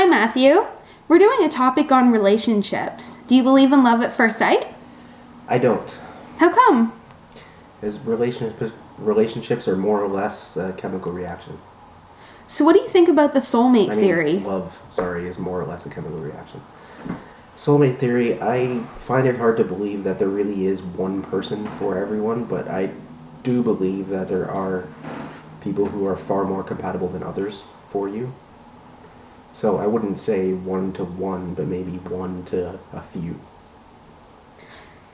Hi, Matthew. We're doing a topic on relationships. Do you believe in love at first sight? I don't. How come? As relationships are more or less a chemical reaction. So, what do you think about the soulmate theory? Love, is more or less a chemical reaction. Soulmate theory, I find it hard to believe that there really is one person for everyone, but I do believe that there are people who are far more compatible than others for you. So I wouldn't say 1 to 1, but maybe 1 to a few.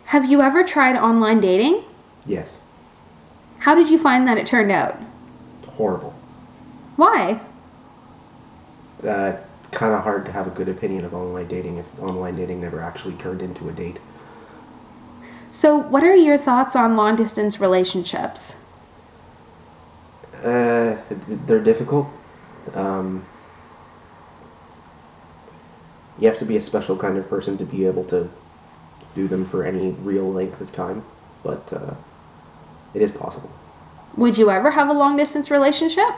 Have you ever tried online dating? Yes. How did you find that it turned out? Horrible. Why? Kind of hard to have a good opinion of online dating if online dating never actually turned into a date. So, what are your thoughts on long distance relationships? They're difficult. You have to be a special kind of person to be able to do them for any real length of time, but it is possible. Would you ever have a long distance relationship?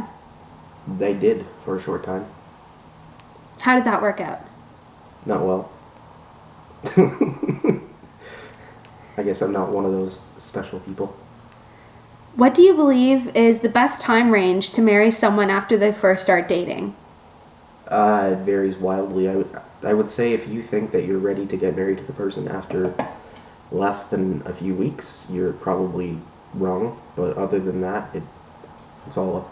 They did for a short time. How did that work out? Not well. I guess I'm not one of those special people. What do you believe is the best time range to marry someone after they first start dating? It varies wildly. I would say if you think that you're ready to get married to the person after less than a few weeks, you're probably wrong. But other than that, it's all up.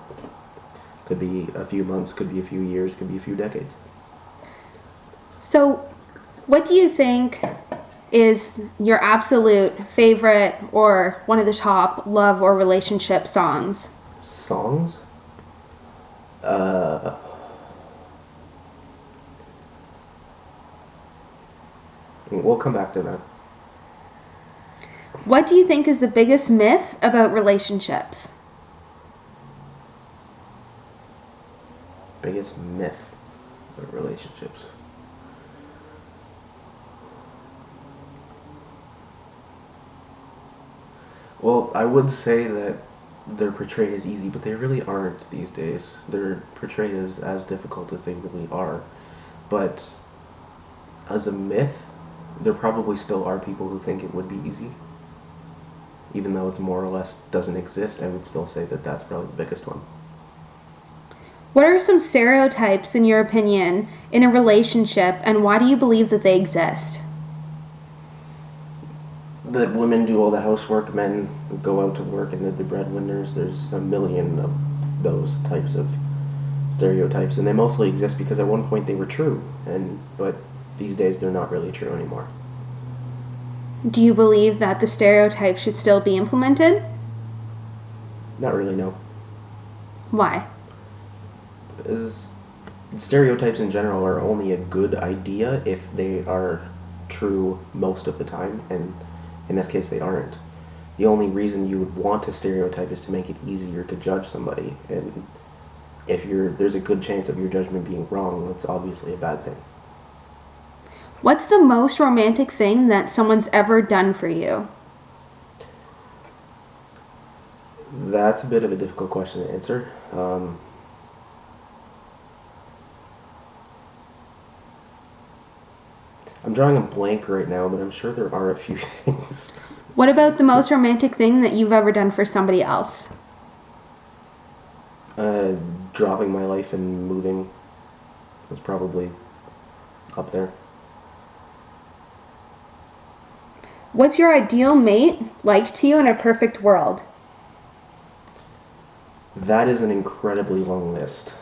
Could be a few months, could be a few years, could be a few decades. So, what do you think is your absolute favorite or one of the top love or relationship songs? Songs? We'll come back to that. What do you think is the biggest myth about relationships? Biggest myth of relationships. Well, I would say that they're portrayed as easy, but they really aren't these days. They're portrayed as difficult as they really are. But as a myth, there probably still are people who think it would be easy. Even though it's more or less doesn't exist, I would still say that that's probably the biggest one. What are some stereotypes, in your opinion, in a relationship, and why do you believe that they exist? That women do all the housework, men go out to work, and they're the breadwinners. There's a million of those types of stereotypes, and they mostly exist because at one point they were true, but these days they're not really true anymore. Do you believe that the stereotypes should still be implemented? Not really, no. Why? Stereotypes in general are only a good idea if they are true most of the time, and in this case they aren't. The only reason you would want a stereotype is to make it easier to judge somebody, and if there's a good chance of your judgment being wrong, that's obviously a bad thing. What's the most romantic thing that someone's ever done for you? That's a bit of a difficult question to answer. I'm drawing a blank right now, but I'm sure there are a few things. What about the most romantic thing that you've ever done for somebody else? Dropping my life and moving was probably up there. What's your ideal mate like to you in a perfect world? That is an incredibly long list.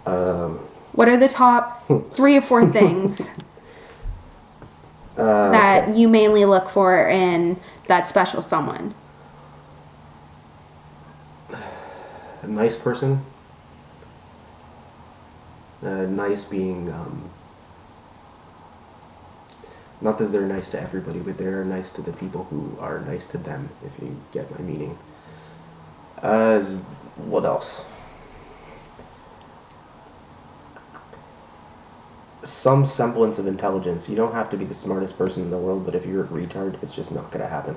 What are the top 3 or 4 things that you mainly look for in that special someone? A nice person. Nice being, not that they're nice to everybody, but they're nice to the people who are nice to them, if you get my meaning. What else? Some semblance of intelligence. You don't have to be the smartest person in the world, but if you're a retard, it's just not going to happen.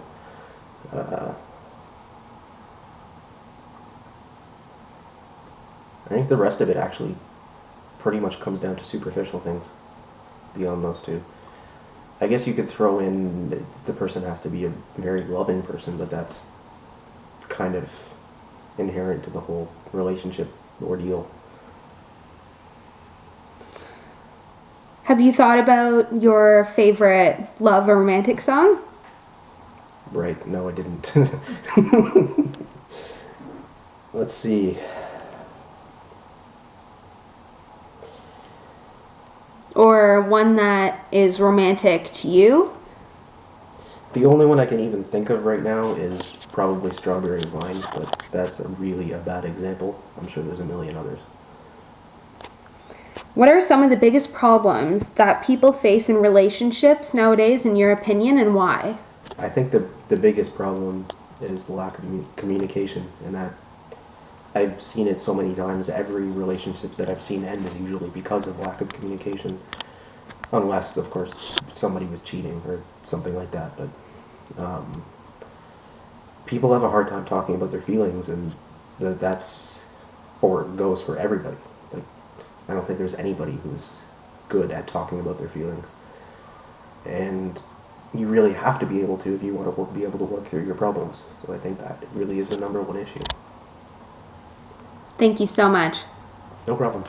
I think the rest of it actually pretty much comes down to superficial things beyond those two. I guess you could throw in the person has to be a very loving person, but that's kind of inherent to the whole relationship ordeal. Have you thought about your favorite love or romantic song? Right, no, I didn't. Let's see. Or one that is romantic to you? The only one I can even think of right now is probably Strawberry Wine, but that's really a bad example. I'm sure there's a million others. What are some of the biggest problems that people face in relationships nowadays, in your opinion, and why? I think the biggest problem is the lack of communication, and that I've seen it so many times. Every relationship that I've seen end is usually because of lack of communication, unless, of course, somebody was cheating or something like that. But people have a hard time talking about their feelings, and that's goes for everybody. Like, I don't think there's anybody who's good at talking about their feelings, and you really have to be able to if you want to be able to work through your problems. So I think that really is the number one issue. Thank you so much. No problem.